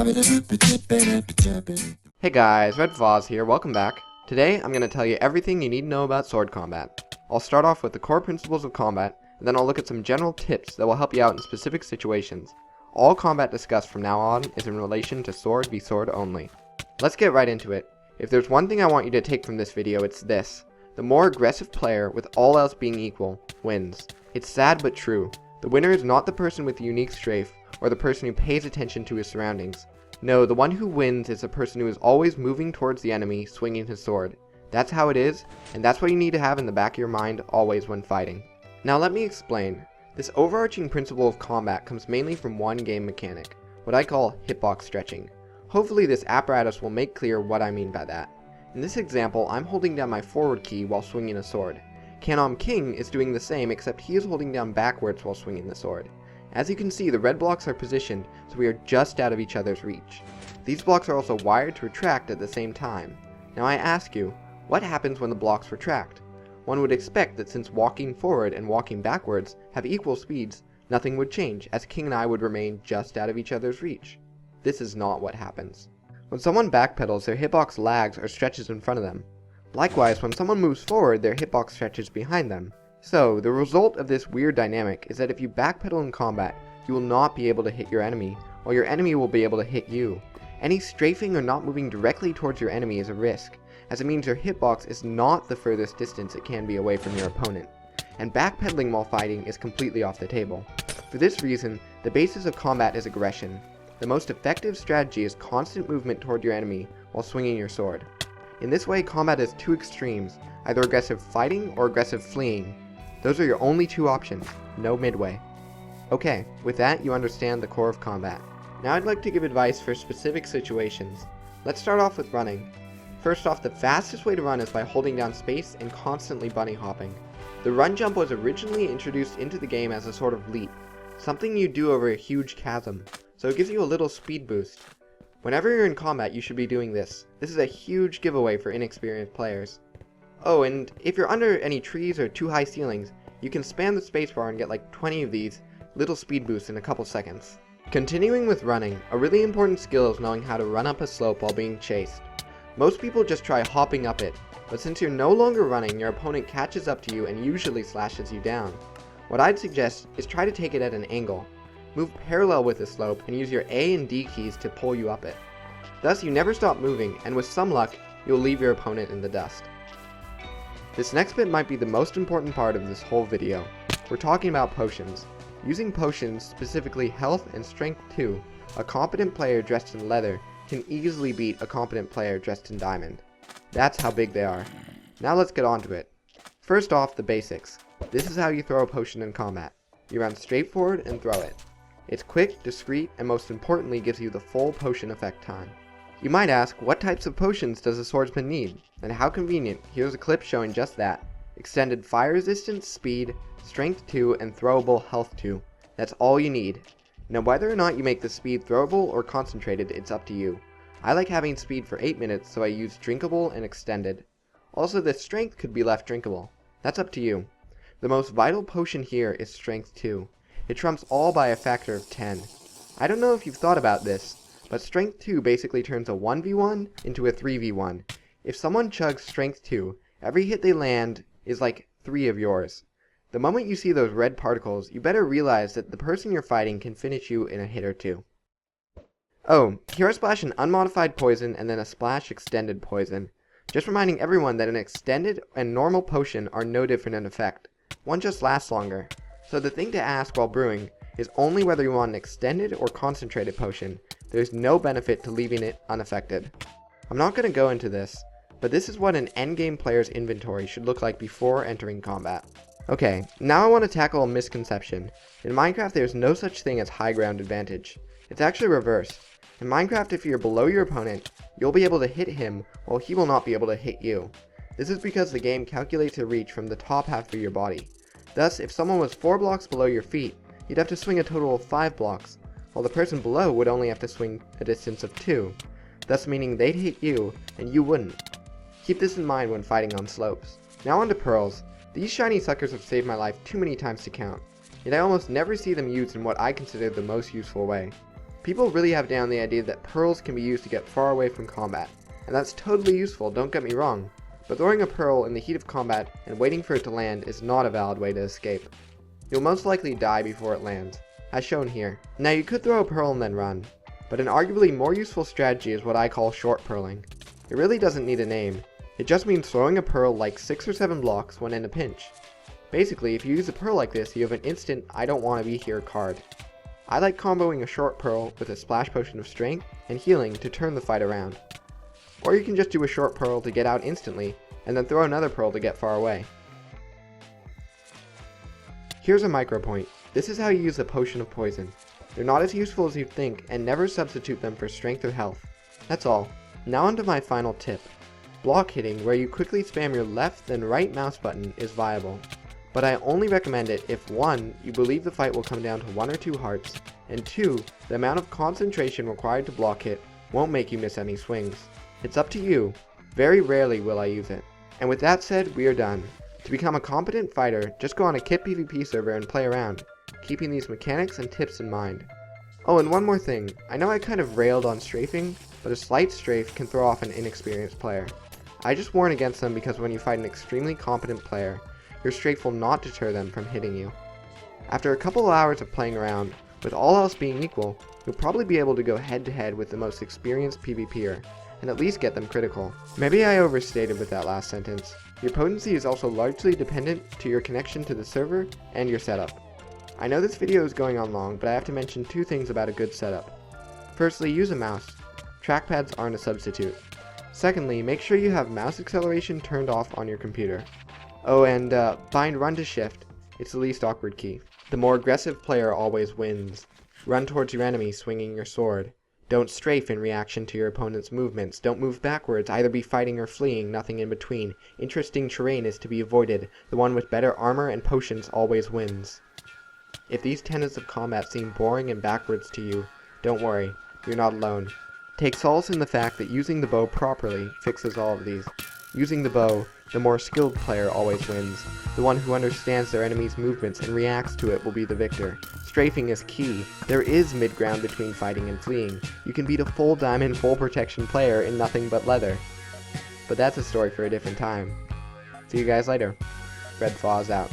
Hey guys, Red Vaz here, welcome back. Today I'm going to tell you everything you need to know about sword combat. I'll start off with the core principles of combat, and then I'll look at some general tips that will help you out in specific situations. All combat discussed from now on is in relation to sword v sword only. Let's get right into it. If there's one thing I want you to take from this video, it's this. The more aggressive player, with all else being equal, wins. It's sad but true. The winner is not the person with the unique strafe, or the person who pays attention to his surroundings. No, the one who wins is the person who is always moving towards the enemy, swinging his sword. That's how it is, and that's what you need to have in the back of your mind always when fighting. Now let me explain. This overarching principle of combat comes mainly from one game mechanic, what I call hitbox stretching. Hopefully this apparatus will make clear what I mean by that. In this example, I'm holding down my forward key while swinging a sword. Canom King is doing the same, except he is holding down backwards while swinging the sword. As you can see, the red blocks are positioned so we are just out of each other's reach. These blocks are also wired to retract at the same time. Now I ask you, what happens when the blocks retract? One would expect that since walking forward and walking backwards have equal speeds, nothing would change, as King and I would remain just out of each other's reach. This is not what happens. When someone backpedals, their hitbox lags or stretches in front of them. Likewise, when someone moves forward, their hitbox stretches behind them. So, the result of this weird dynamic is that if you backpedal in combat, you will not be able to hit your enemy, while your enemy will be able to hit you. Any strafing or not moving directly towards your enemy is a risk, as it means your hitbox is not the furthest distance it can be away from your opponent. And backpedaling while fighting is completely off the table. For this reason, the basis of combat is aggression. The most effective strategy is constant movement toward your enemy while swinging your sword. In this way, combat has two extremes, either aggressive fighting or aggressive fleeing. Those are your only two options, no midway. Okay, with that you understand the core of combat. Now I'd like to give advice for specific situations. Let's start off with running. First off, the fastest way to run is by holding down space and constantly bunny hopping. The run jump was originally introduced into the game as a sort of leap, something you do over a huge chasm, so it gives you a little speed boost. Whenever you're in combat, you should be doing this. This is a huge giveaway for inexperienced players. Oh, and if you're under any trees or too high ceilings, you can spam the spacebar and get like 20 of these little speed boosts in a couple seconds. Continuing with running, a really important skill is knowing how to run up a slope while being chased. Most people just try hopping up it, but since you're no longer running, your opponent catches up to you and usually slashes you down. What I'd suggest is try to take it at an angle. Move parallel with the slope and use your A and D keys to pull you up it. Thus you never stop moving, and with some luck, you'll leave your opponent in the dust. This next bit might be the most important part of this whole video. We're talking about potions. Using potions, specifically health and strength 2, a competent player dressed in leather can easily beat a competent player dressed in diamond. That's how big they are. Now let's get on to it. First off, the basics. This is how you throw a potion in combat. You run straight forward and throw it. It's quick, discreet, and most importantly gives you the full potion effect time. You might ask, what types of potions does a swordsman need? And how convenient, here's a clip showing just that. Extended fire resistance, speed, strength 2, and throwable health 2. That's all you need. Now whether or not you make the speed throwable or concentrated, it's up to you. I like having speed for 8 minutes, so I use drinkable and extended. Also, the strength could be left drinkable. That's up to you. The most vital potion here is strength 2. It trumps all by a factor of 10. I don't know if you've thought about this, but strength 2 basically turns a 1v1 into a 3v1. If someone chugs strength 2, every hit they land is like 3 of yours. The moment you see those red particles, you better realize that the person you're fighting can finish you in a hit or two. Oh, here I splash an unmodified poison and then a splash extended poison. Just reminding everyone that an extended and normal potion are no different in effect. One just lasts longer. So the thing to ask while brewing is only whether you want an extended or concentrated potion. There's no benefit to leaving it unaffected. I'm not going to go into this, but this is what an endgame player's inventory should look like before entering combat. Okay, now I want to tackle a misconception. In Minecraft there's no such thing as high ground advantage. It's actually reversed. In Minecraft, if you're below your opponent, you'll be able to hit him while he will not be able to hit you. This is because the game calculates a reach from the top half of your body. Thus, if someone was 4 blocks below your feet, you'd have to swing a total of 5 blocks, while the person below would only have to swing a distance of 2, thus meaning they'd hit you, and you wouldn't. Keep this in mind when fighting on slopes. Now on to pearls. These shiny suckers have saved my life too many times to count, yet I almost never see them used in what I consider the most useful way. People really have down the idea that pearls can be used to get far away from combat, and that's totally useful, don't get me wrong, but throwing a pearl in the heat of combat and waiting for it to land is not a valid way to escape. You'll most likely die before it lands, as shown here. Now you could throw a pearl and then run, but an arguably more useful strategy is what I call short pearling. It really doesn't need a name, it just means throwing a pearl like 6 or 7 blocks when in a pinch. Basically, if you use a pearl like this, you have an instant I don't want to be here card. I like comboing a short pearl with a splash potion of strength and healing to turn the fight around. Or you can just do a short pearl to get out instantly, and then throw another pearl to get far away. Here's a micro point. This is how you use a potion of poison. They're not as useful as you'd think, and never substitute them for strength or health. That's all. Now onto my final tip. Block hitting, where you quickly spam your left then right mouse button, is viable. But I only recommend it if 1. You believe the fight will come down to 1 or 2 hearts, and 2. The amount of concentration required to block hit won't make you miss any swings. It's up to you. Very rarely will I use it. And with that said, we are done. To become a competent fighter, just go on a Kit PvP server and play around, keeping these mechanics and tips in mind. Oh, and one more thing. I know I kind of railed on strafing, but a slight strafe can throw off an inexperienced player. I just warn against them because when you fight an extremely competent player, your strafe will not deter them from hitting you. After a couple of hours of playing around, with all else being equal, you'll probably be able to go head to head with the most experienced PvPer, and at least get them critical. Maybe I overstated with that last sentence. Your potency is also largely dependent to your connection to the server and your setup. I know this video is going on long, but I have to mention 2 things about a good setup. Firstly, use a mouse. Trackpads aren't a substitute. Secondly, make sure you have mouse acceleration turned off on your computer. Oh, and bind run to shift. It's the least awkward key. The more aggressive player always wins. Run towards your enemy swinging your sword. Don't strafe in reaction to your opponent's movements. Don't move backwards, either be fighting or fleeing, nothing in between. Interesting terrain is to be avoided. The one with better armor and potions always wins. If these tenets of combat seem boring and backwards to you, don't worry, you're not alone. Take solace in the fact that using the bow properly fixes all of these. Using the bow, the more skilled player always wins. The one who understands their enemy's movements and reacts to it will be the victor. Strafing is key. There is mid-ground between fighting and fleeing. You can beat a full diamond, full protection player in nothing but leather. But that's a story for a different time. See you guys later. Red Foz out.